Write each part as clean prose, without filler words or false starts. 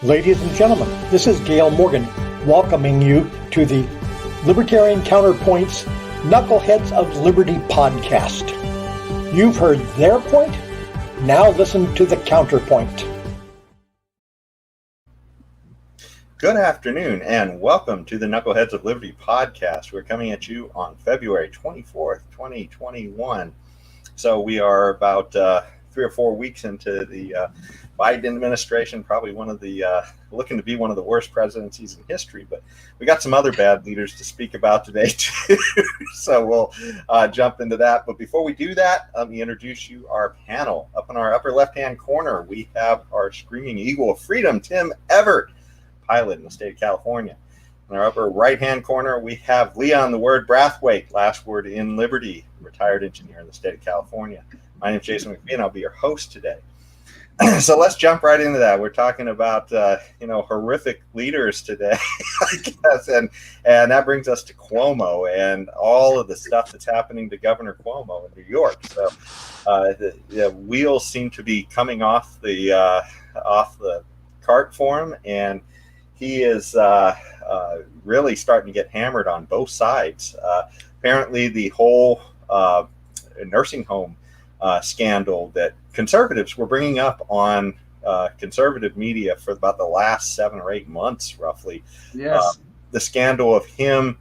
Ladies and gentlemen, this is Gail Morgan welcoming you to the Libertarian Counterpoint's Knuckleheads of Liberty podcast. You've heard their point, now listen to the counterpoint. Good afternoon and welcome to the Knuckleheads of Liberty podcast. We're coming at you on February 24th, 2021. So we are about 3 or 4 weeks into the Biden administration, probably one of the looking to be one of the worst presidencies in history. But we got some other bad leaders to speak about today too. So we'll jump into that. But before we do that, let me introduce you our panel. Up in our upper left-hand corner, we have our screaming eagle of freedom, Tim Everett, pilot in the state of California. In our upper right-hand corner, we have Leon the Word Brathwaite, last word in Liberty, retired engineer in the state of California. My name is Jason McPhee, and I'll be your host today. So let's jump right into that. We're talking about horrific leaders today, I guess, and that brings us to Cuomo and all of the stuff that's happening to Governor Cuomo in New York. So the wheels seem to be coming off the cart for him, and he is really starting to get hammered on both sides. Apparently, the whole nursing home scandal that conservatives were bringing up on conservative media for about the last 7 or 8 months, roughly. Yes. The scandal of him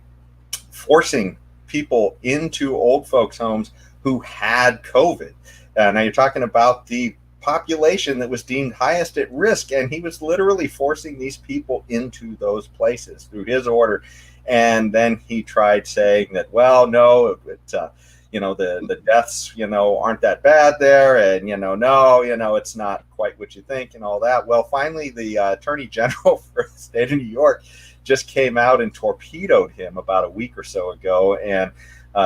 forcing people into old folks' homes who had COVID. Now you're talking about the population that was deemed highest at risk, and he was literally forcing these people into those places through his order. And then he tried saying that, well, no, the deaths, aren't that bad there. And, it's not quite what you think and all that. Well, finally, the attorney general for the state of New York just came out and torpedoed him about a week or so ago and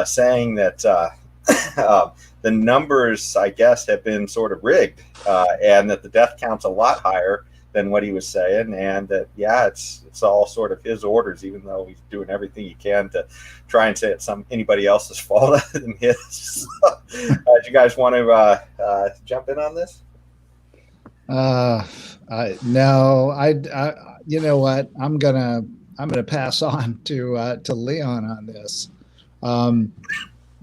saying that the numbers, I guess, have been sort of rigged and that the death count's a lot higher than what he was saying, and that it's all sort of his orders, even though he's doing everything he can to try and say it's anybody else's fault other than his. So, do you guys want to jump in on this? No, I you know what? I'm gonna pass on to Leon on this.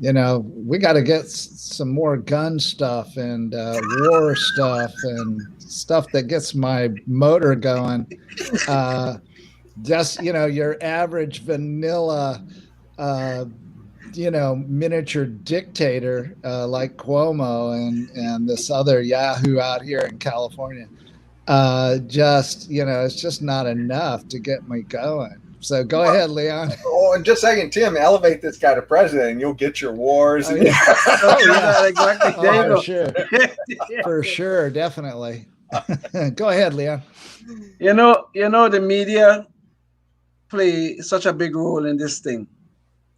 We got to get some more gun stuff and war stuff and stuff that gets my motor going. Just, your average vanilla, miniature dictator like Cuomo and this other Yahoo out here in California. It's just not enough to get me going. So go ahead, Leon. Oh, and just a second, Tim, elevate this guy to president and you'll get your wars. Oh, yeah. Exactly. Oh, for sure. For sure, definitely. Go ahead, Leon. The media play such a big role in this thing.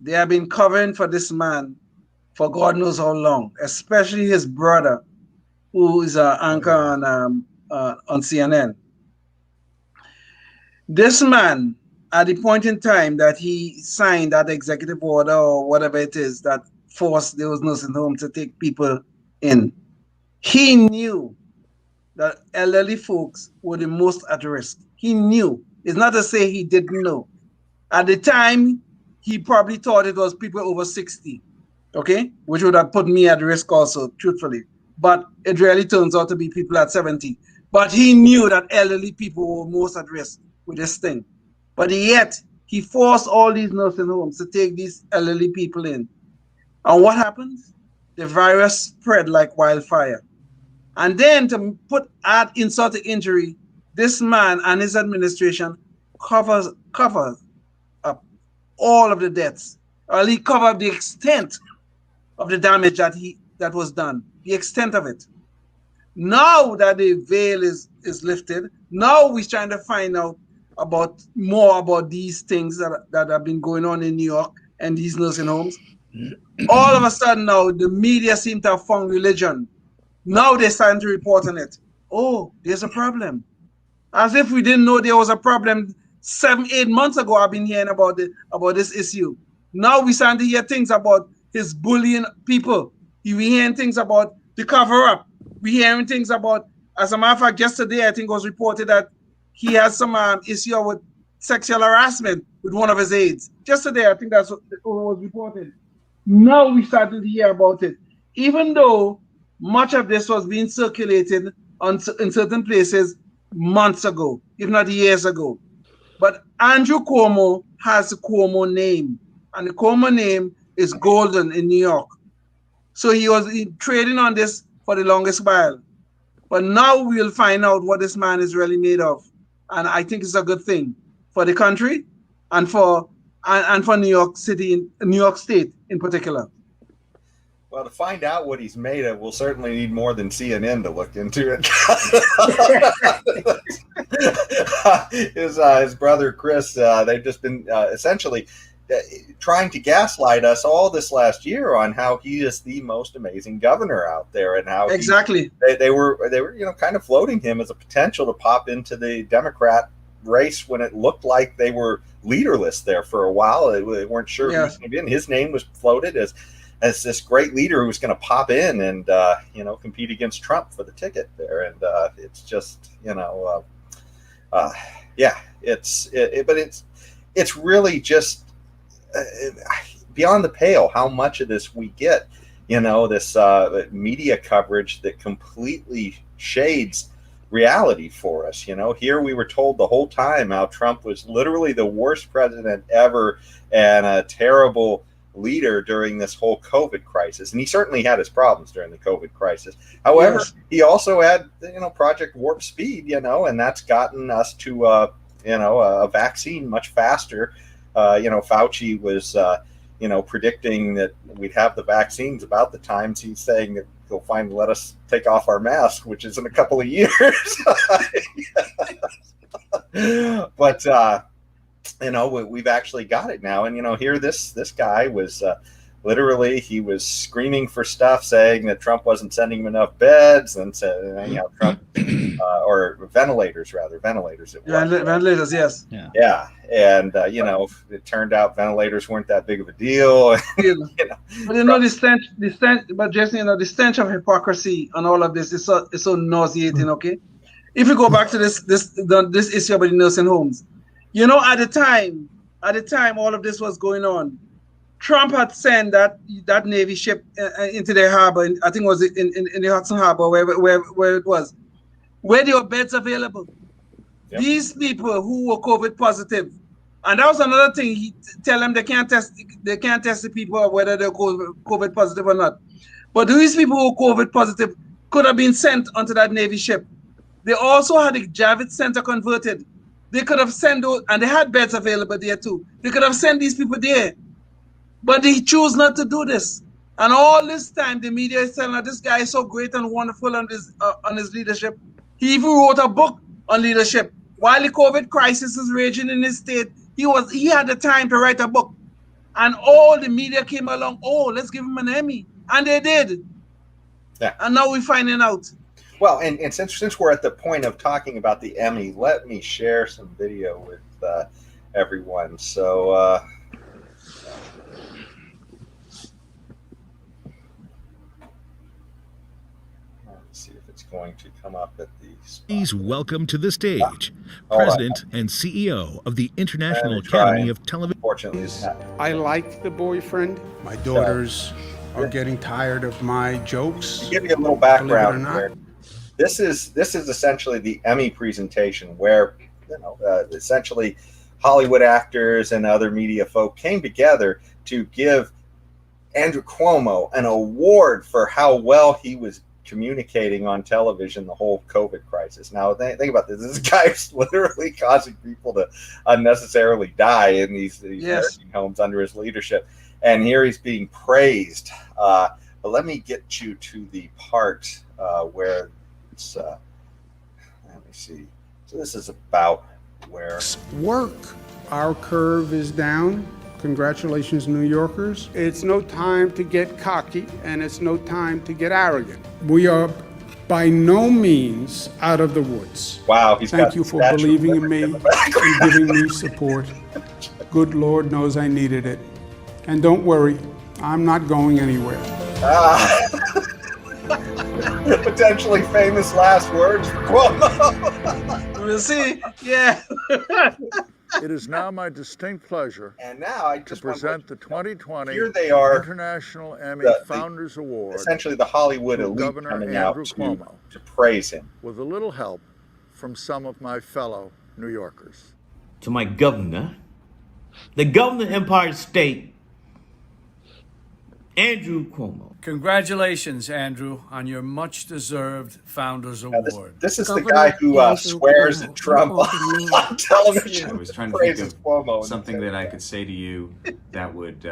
They have been covering for this man for God knows how long, especially his brother, who is an anchor on CNN. This man, at the point in time that he signed that executive order or whatever it is that forced those nursing homes to take people in, he knew that elderly folks were the most at risk. He knew. It's not to say he didn't know. At the time, he probably thought it was people over 60, okay? Which would have put me at risk also, truthfully. But it really turns out to be people at 70. But he knew that elderly people were most at risk with this thing. But yet, he forced all these nursing homes to take these elderly people in. And what happens? The virus spread like wildfire. And then to add insult to injury, this man and his administration covers up all of the deaths. Or he covered the extent of the damage that was done, the extent of it. Now that the veil is lifted, now we're trying to find out more about these things that have been going on in New York and these nursing homes. All of a sudden now, the media seem to have found religion. Now they're starting to report on it. Oh, there's a problem. As if we didn't know there was a problem 7-8 months ago. I've been hearing about this issue. Now we're starting to hear things about his bullying people. We're hearing things about the cover-up. We're hearing things about, as a matter of fact, yesterday I think it was reported that he has some issue with sexual harassment with one of his aides. Just today, I think that's what was reported. Now we started to hear about it. Even though much of this was being circulated in certain places months ago, if not years ago. But Andrew Cuomo has a Cuomo name, and the Cuomo name is golden in New York. So he was trading on this for the longest while. But now we'll find out what this man is really made of. And I think it's a good thing for the country and for New York City, New York State in particular. Well, to find out what he's made of, we'll certainly need more than CNN to look into it. His brother Chris, they've just been essentially trying to gaslight us all this last year on how he is the most amazing governor out there, and how exactly they were kind of floating him as a potential to pop into the Democrat race when it looked like they were leaderless there for a while. They weren't sure who was going to be in. His name was floated as this great leader who was going to pop in and compete against Trump for the ticket there. And it's just but it's really just beyond the pale how much of this we get. This media coverage that completely shades reality for us. Here we were told the whole time how Trump was literally the worst president ever and a terrible leader during this whole COVID crisis. And he certainly had his problems during the COVID crisis. However, he also had, Project Warp Speed, and that's gotten us to, a vaccine much faster. Fauci was, predicting that we'd have the vaccines about the times he's saying that he'll finally let us take off our mask, which is in a couple of years. But, we've actually got it now. And, here this guy was literally, he was screaming for stuff, saying that Trump wasn't sending him enough beds, and said, Trump, or ventilators. It was, ventilators, yes. Yeah. And, it turned out ventilators weren't that big of a deal. But the stench of hypocrisy on all of this is so nauseating, okay? If you go back to this issue about the nursing homes, at the time all of this was going on, Trump had sent that Navy ship into their harbor. I think it was in the Hudson Harbor, where it was, where there were beds available. Yep. These people who were COVID positive, and that was another thing. He tell them they can't test the people whether they're COVID positive or not. But these people who were COVID positive could have been sent onto that Navy ship. They also had the Javits Center converted. They could have sent those, and they had beds available there too. They could have sent these people there. But they chose not to do this. And all this time, the media is telling us this guy is so great and wonderful on his leadership. He even wrote a book on leadership. While the COVID crisis is raging in his state, he had the time to write a book. And all the media came along, let's give him an Emmy. And they did. Yeah. And now we're finding out. Well, and since we're at the point of talking about the Emmy, let me share some video with everyone. So... see if it's going to come up at the spot. Please welcome to the stage President and CEO of the International Academy of Television. Fortunately, I like the boyfriend. My daughters are getting tired of my jokes. To give you a little background here, this is essentially the Emmy presentation where essentially Hollywood actors and other media folk came together to give Andrew Cuomo an award for how well he was communicating on television the whole COVID crisis. Now, think about this. This guy's literally causing people to unnecessarily die in these nursing homes under his leadership. And here he's being praised. But let me get you to the part where it's, let me see. So this is about where... Work. Our curve is down. Congratulations, New Yorkers. It's no time to get cocky, and it's no time to get arrogant. We are by no means out of the woods. Wow. Thank you for believing in me and giving me support. Good Lord knows I needed it. And don't worry, I'm not going anywhere. potentially famous last words for Cuomo. We'll see. Yeah. It is now my distinct pleasure And now I to just want present the 2020 here they are, International Emmy the Founders Award essentially the Hollywood to elite Governor coming Andrew out Cuomo, to praise him. with a little help from some of my fellow New Yorkers. To my governor, the governor of Empire State, Andrew Cuomo. Congratulations, Andrew, on your much-deserved Founders Award. This is the guy who swears at Trump on television. I was trying to think of something that I could say to you that would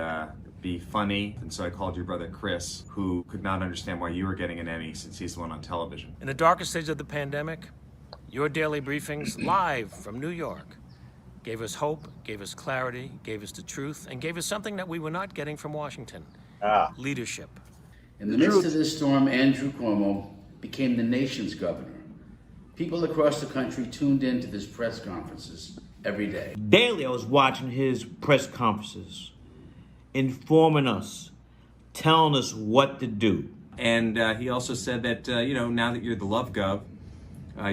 be funny, and so I called your brother Chris, who could not understand why you were getting an Emmy since he's the one on television. In the darkest stage of the pandemic, your daily briefings live from New York gave us hope, gave us clarity, gave us the truth, and gave us something that we were not getting from Washington. Leadership. In the midst of this storm, Andrew Cuomo became the nation's governor. People across the country tuned in to his press conferences every day. Daily, I was watching his press conferences, informing us, telling us what to do. And he also said that, now that you're the love gov,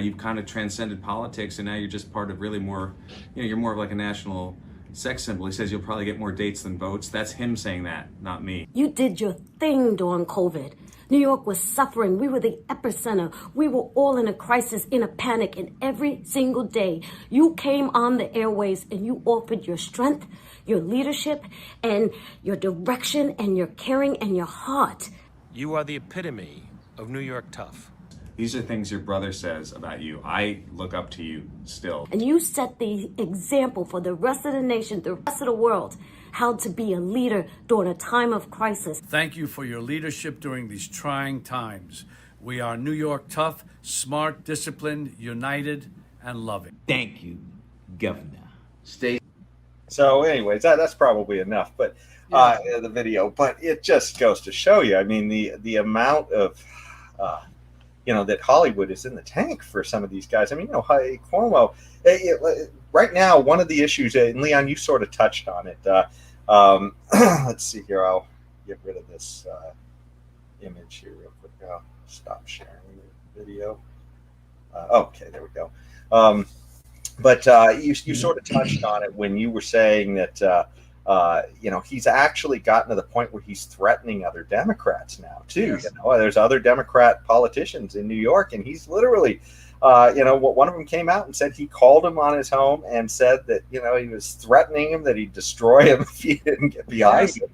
you've kind of transcended politics, and now you're just part of really more, you're more of like a national sex symbol. He says you'll probably get more dates than votes. That's him saying that, not me. You did your thing during COVID. New York was suffering. We were the epicenter. We were all in a crisis, in a panic, and every single day you came on the airways and you offered your strength, your leadership, and your direction, and your caring, and your heart. You are the epitome of New York tough. These are things your brother says about you. I look up to you still. And you set the example for the rest of the nation, the rest of the world, how to be a leader during a time of crisis. Thank you for your leadership during these trying times. We are New York tough, smart, disciplined, united, and loving. Thank you, Governor. Stay. So anyways, that's probably enough, but the video, but it just goes to show you, I mean, the amount of, that Hollywood is in the tank for some of these guys. I mean, Cuomo, right now, one of the issues, and Leon, you sort of touched on it. Let's see here. I'll get rid of this image here real quick. I'll stop sharing the video. Okay, there we go. But you sort of touched on it when you were saying that, he's actually gotten to the point where he's threatening other Democrats now, too. Yes. There's other Democrat politicians in New York, and he's literally, one of them came out and said he called him on his home and said that, he was threatening him, that he'd destroy him if he didn't get behind him.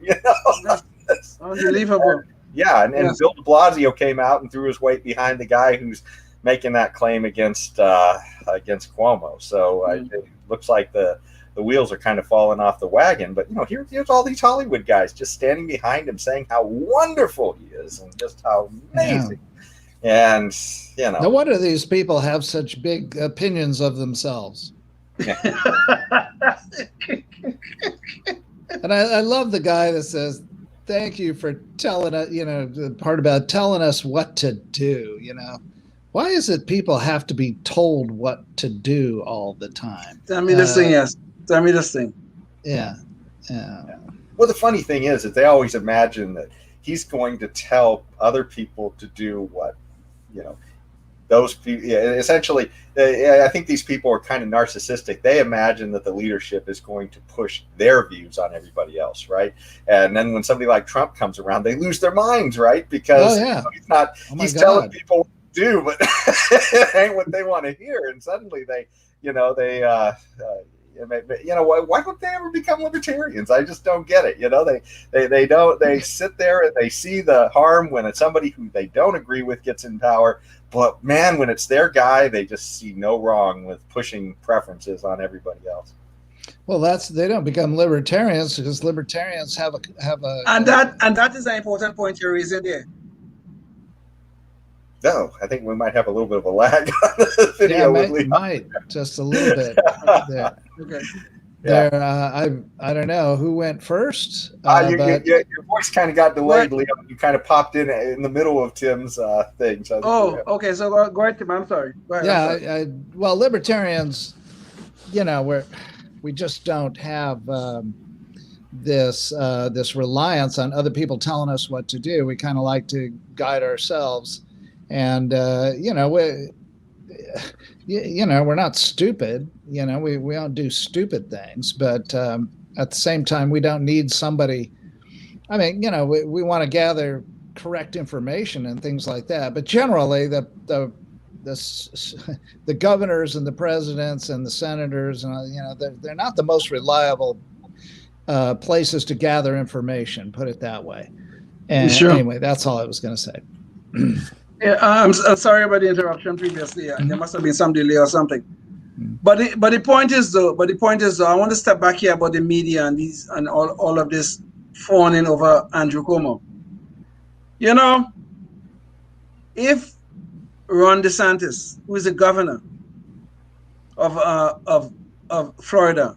That's unbelievable. Yeah, and Bill de Blasio came out and threw his weight behind the guy who's making that claim against Cuomo. So it looks like the wheels are kind of falling off the wagon. But, here's all these Hollywood guys just standing behind him saying how wonderful he is and just how amazing. Yeah. And, No wonder these people have such big opinions of themselves. And I love the guy that says, thank you for telling us, the part about telling us what to do, Why is it people have to be told what to do all the time? Tell me this thing, yes. Tell me this thing. Yeah. Well, the funny thing is that they always imagine that he's going to tell other people to do what, those people, essentially, I think these people are kind of narcissistic. They imagine that the leadership is going to push their views on everybody else, right? And then when somebody like Trump comes around, they lose their minds, right? Because he's telling people what to do, but it ain't what they want to hear. And suddenly why don't they ever become libertarians? I just don't get it. They sit there and they see the harm when it's somebody who they don't agree with gets in power. But man, when it's their guy, they just see no wrong with pushing preferences on everybody else. Well, they don't become libertarians because libertarians have a and that is an important point you're raising there. No, I think we might have a little bit of a lag on the video. Yeah, might just a little bit. There. Okay. There, I don't know who went first. Your voice kind of got delayed, Leo. You kind of popped in the middle of Tim's thing. So okay. So go ahead, Tim. I'm sorry. Go ahead. Yeah, well, libertarians, we just don't have this reliance on other people telling us what to do. We kind of like to guide ourselves. And we're not stupid. We don't do stupid things, but at the same time, we don't need somebody. I mean, we want to gather correct information and things like that. But generally, the governors and the presidents and the senators, they're not the most reliable places to gather information. Put it that way. And anyway, that's all I was going to say. Yeah, I'm sorry about the interruption previously. There must have been some delay or something. But the point is though, I want to step back here about the media and all of this fawning over Andrew Cuomo. If Ron DeSantis, who is the governor of Florida,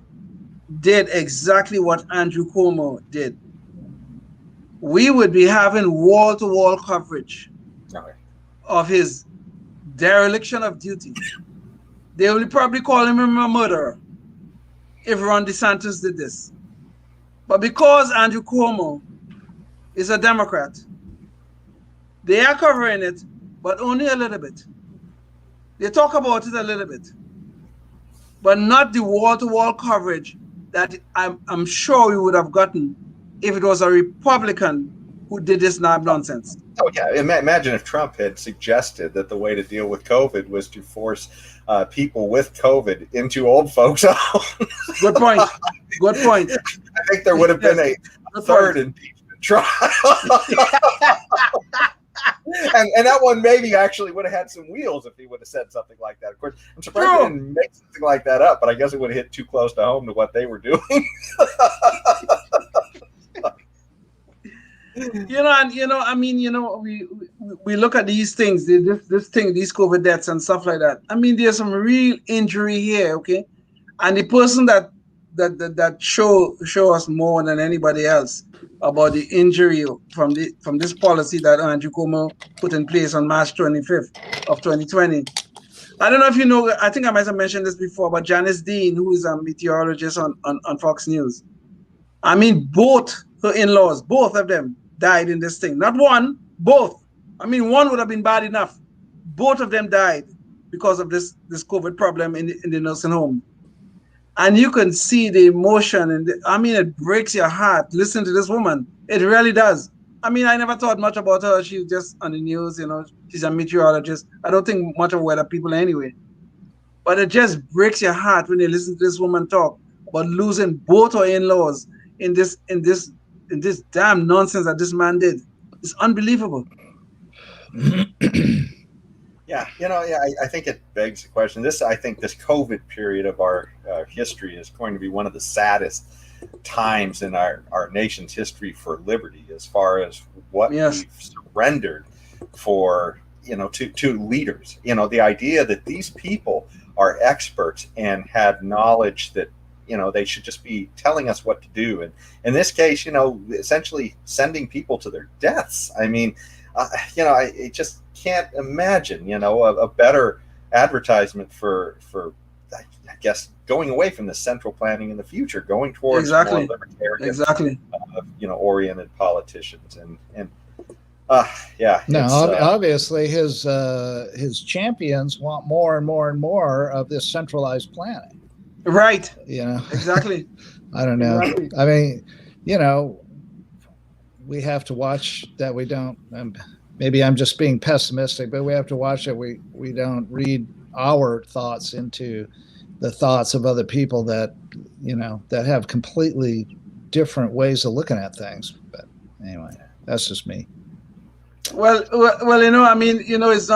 did exactly what Andrew Cuomo did, we would be having wall-to-wall coverage of his dereliction of duty. They will probably call him a murderer if Ron DeSantis did this. But because Andrew Cuomo is a Democrat, they are covering it, but only a little bit. They talk about it a little bit, but not the wall-to-wall coverage that I'm sure we would have gotten if it was a Republican who did this nonsense. Oh yeah, imagine if Trump had suggested that the way to deal with COVID was to force people with COVID into old folks' homes. Good point. Good point. I think there would have been a third impeachment trial. And that one maybe actually would have had some wheels if he would have said something like that. Of course, I'm surprised he didn't make something like that up, but I guess it would have hit too close to home to what they were doing. We look at these things, these COVID deaths and stuff like that. I mean, there's some real injury here, okay? And the person that show us more than anybody else about the injury from this policy that Andrew Cuomo put in place on March 25th of 2020. I don't know if you know, I think I might have mentioned this before, but Janice Dean, who is a meteorologist on Fox News. I mean, both her in-laws, both of them died in this thing. Not one, both. I mean, one would have been bad enough. Both of them died because of this COVID problem in the nursing home. And you can see the emotion, and it breaks your heart. Listen to this woman. It really does. I mean, I never thought much about her. She's just on the news, she's a meteorologist. I don't think much of weather people anyway. But it just breaks your heart when you listen to this woman talk about losing both her in-laws in this damn nonsense that this man did. It's unbelievable. Yeah, I think it begs the question. I think this COVID period of our history is going to be one of the saddest times in our nation's history for liberty, as far as what we've surrendered for, to leaders. The idea that these people are experts and have knowledge that, they should just be telling us what to do. And in this case, essentially sending people to their deaths. I mean, I just can't imagine, a better advertisement for I guess going away from the central planning in the future, going towards more libertarian, oriented politicians, obviously his champions want more and more and more of this centralized planning. Right. Exactly. I don't know. Exactly. I mean, we have to watch that we don't. Maybe I'm just being pessimistic, but we have to watch that we don't read our thoughts into the thoughts of other people that that have completely different ways of looking at things. But anyway, that's just me. Well, it's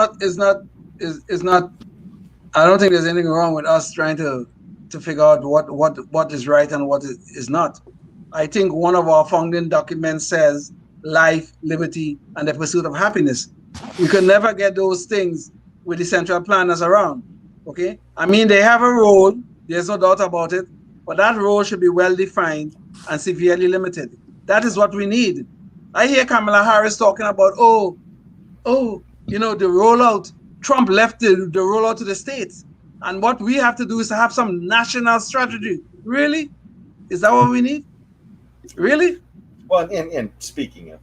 not. I don't think there's anything wrong with us trying to figure out what is right and what is not. I think one of our founding documents says life, liberty, and the pursuit of happiness. We could never get those things with the central planners around. Okay? I mean, they have a role, there's no doubt about it, but that role should be well defined and severely limited. That is what we need. I hear Kamala Harris talking about, the rollout. Trump left the rollout to the states. And what we have to do is to have some national strategy. Really? Is that what we need? Really? Well, and speaking of,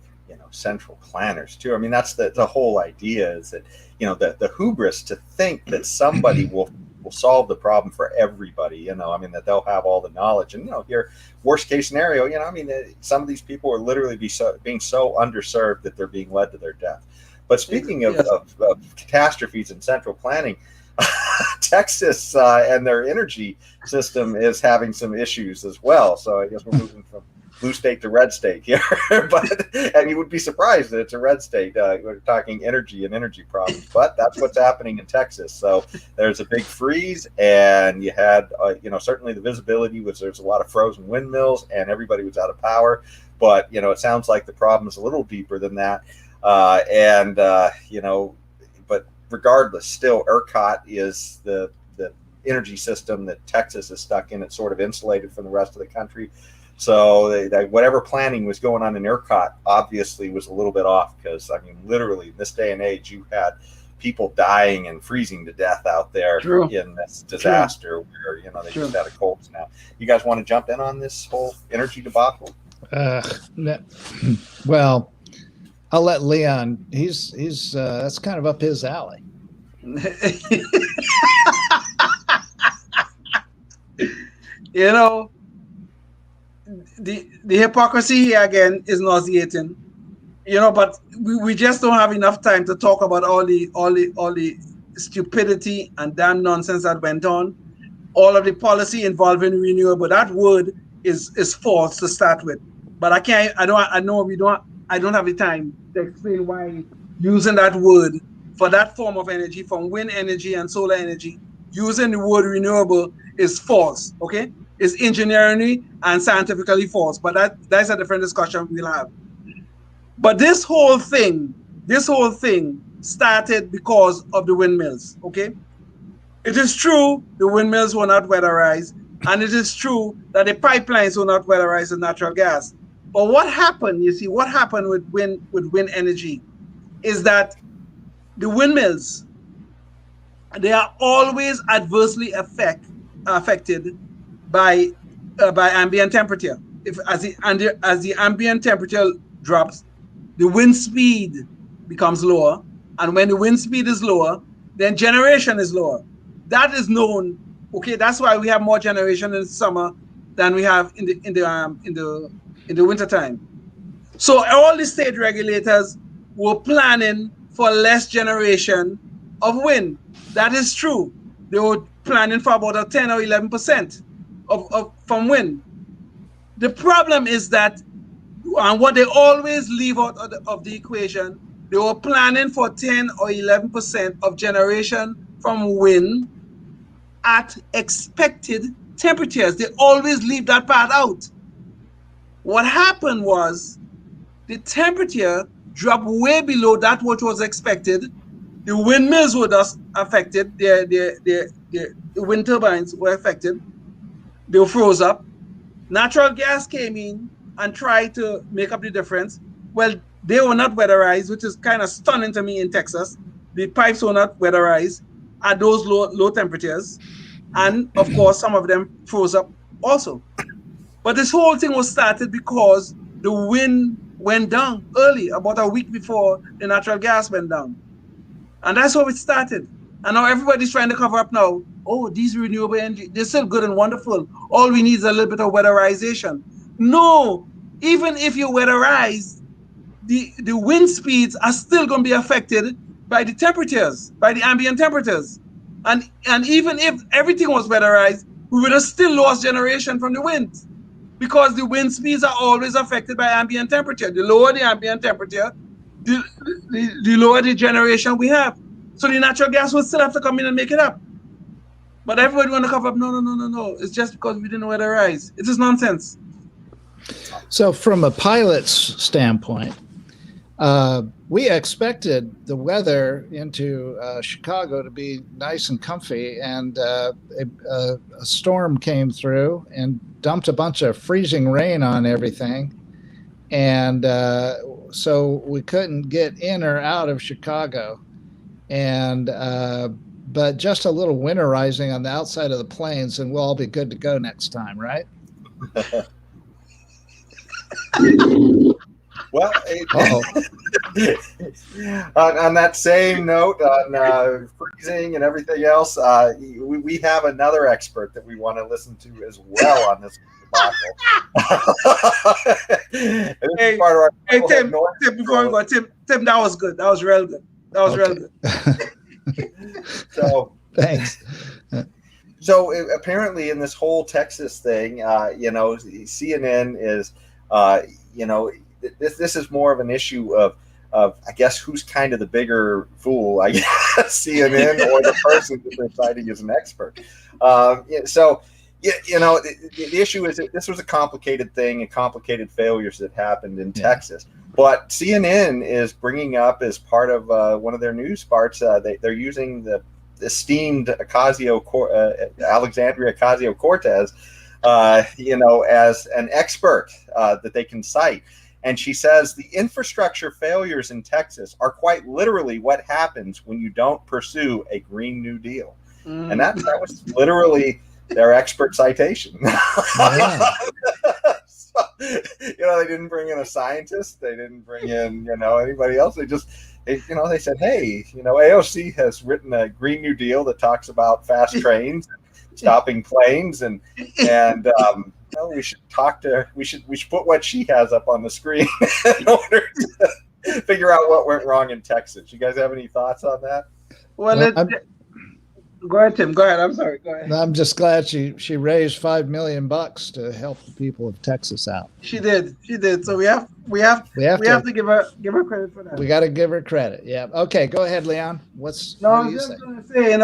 central planners too. I mean, that's the whole idea, is that, the hubris to think that somebody will solve the problem for everybody, I mean, that they'll have all the knowledge. And, here, worst case scenario, I mean, some of these people are literally being so underserved that they're being led to their death. But speaking of catastrophes and central planning, Texas and their energy system is having some issues as well. So I guess we're moving from blue state to red state here. And you would be surprised that it's a red state. We're talking energy and energy problems, but that's what's happening in Texas. So there's a big freeze, and you had, certainly the visibility there's a lot of frozen windmills, and everybody was out of power. But, it sounds like the problem is a little deeper than that. But regardless, still ERCOT is the energy system that Texas is stuck in. It's sort of insulated from the rest of the country. So whatever planning was going on in ERCOT obviously was a little bit off, because, I mean, literally in this day and age, you had people dying and freezing to death out there in this disaster where, they just had a cold snap. You guys want to jump in on this whole energy debacle? Well, I'll let Leon. He's that's kind of up his alley. The hypocrisy here again is nauseating. But we just don't have enough time to talk about all the stupidity and damn nonsense that went on. All of the policy involving renewable. That word is false to start with. But I don't have the time to explain why using that word for that form of energy, from wind energy and solar energy, using the word renewable is false, okay? It's engineering and scientifically false, but that's a different discussion we'll have. But this whole thing started because of the windmills, okay? It is true the windmills were not weatherized, and it is true that the pipelines were not weatherized with natural gas. But what happened, with wind energy is that the windmills, they are always adversely affected by ambient temperature. As the ambient temperature drops, the wind speed becomes lower, and when the wind speed is lower, then generation is lower. That is known. Okay, that's why we have more generation in the summer than we have in the wintertime. So all the state regulators were planning for less generation of wind. That is true. They were planning for about a 10 or 11% from wind. The problem is that, and what they always leave out of the equation, they were planning for 10 or 11% of generation from wind at expected temperatures. They always leave that part out. What happened was the temperature dropped way below that which was expected. The windmills were thus affected. The wind turbines were affected. They froze up. Natural gas came in and tried to make up the difference. Well, they were not weatherized, which is kind of stunning to me in Texas. The pipes were not weatherized at those low temperatures. And of course, some of them froze up also. But this whole thing was started because the wind went down early, about a week before the natural gas went down. And that's how it started. And now everybody's trying to cover up now. Oh, these renewable energy, they're still good and wonderful. All we need is a little bit of weatherization. No, even if you weatherize, the wind speeds are still going to be affected by the temperatures, by the ambient temperatures. And even if everything was weatherized, we would have still lost generation from the wind, because the wind speeds are always affected by ambient temperature. The lower the ambient temperature, the lower the generation we have. So the natural gas will still have to come in and make it up. But everybody want to cover up, no. It's just because we didn't weatherize. It is nonsense. So from a pilot's standpoint, we expected the weather into Chicago to be nice and comfy, and a storm came through and dumped a bunch of freezing rain on everything. And so we couldn't get in or out of Chicago. And but just a little winterizing on the outside of the planes, and we'll all be good to go next time, right? Well, on that same note, on freezing and everything else, we have another expert that we want to listen to as well on this debacle. Hey, Tim, before we go, Tim, that was good. That was real good. That was real good. So thanks. So apparently, in this whole Texas thing, CNN is, this is more of an issue of I guess who's kind of the bigger fool, I guess, CNN or the person that they're citing as an expert. The issue is that this was a complicated thing and complicated failures that happened in Texas. But CNN is bringing up as part of one of their news parts, they're using the esteemed Alexandria Ocasio-Cortez, as an expert that they can cite. And she says the infrastructure failures in Texas are quite literally what happens when you don't pursue a Green New Deal. And that was literally their expert citation. So, they didn't bring in a scientist. They didn't bring in, anybody else. They said, hey, AOC has written a Green New Deal that talks about fast trains, stopping planes, and we should put what she has up on the screen in order to figure out what went wrong in Texas. You guys have any thoughts on that? Well, go ahead, Tim. Go ahead. I'm sorry. Go ahead. I'm just glad she raised $5 million to help the people of Texas out. She did. So we have to give her credit for that. We got to give her credit. Yeah. Okay. Go ahead, Leon. I was just going to say,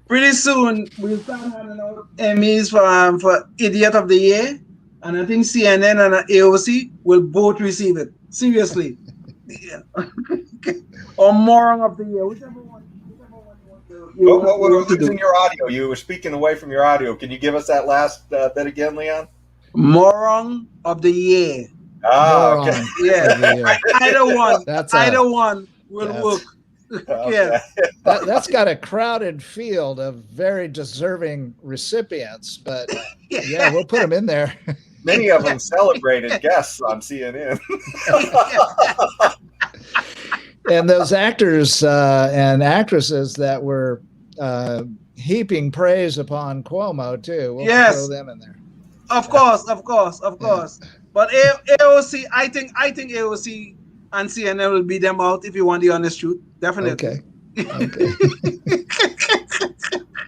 pretty soon we'll start handing out Emmys for Idiot of the Year, and I think CNN and AOC will both receive it. Seriously. Or Moron of the Year, whichever one. What was in your audio? You were speaking away from your audio. Can you give us that last bit again, Leon? Moron of the Year. Okay. Yeah. Either one will work. Yeah. That's got a crowded field of very deserving recipients, but we'll put them in there. Many of them celebrated guests on CNN. And those actors and actresses that were heaping praise upon Cuomo too. We'll throw them in there. Of course. But AOC, I think AOC and CNN will beat them out if you want the honest truth. Definitely. Okay.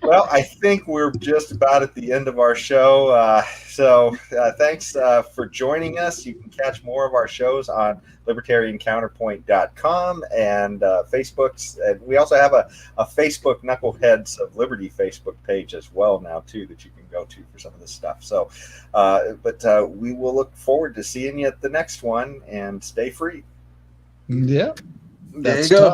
Well, I think we're just about at the end of our show. So thanks for joining us. You can catch more of our shows on libertariancounterpoint.com and Facebook's. And we also have a Facebook Knuckleheads of Liberty Facebook page as well now, too, that you can go to for some of this stuff. So, but we will look forward to seeing you at the next one, and stay free. Yeah. There you go.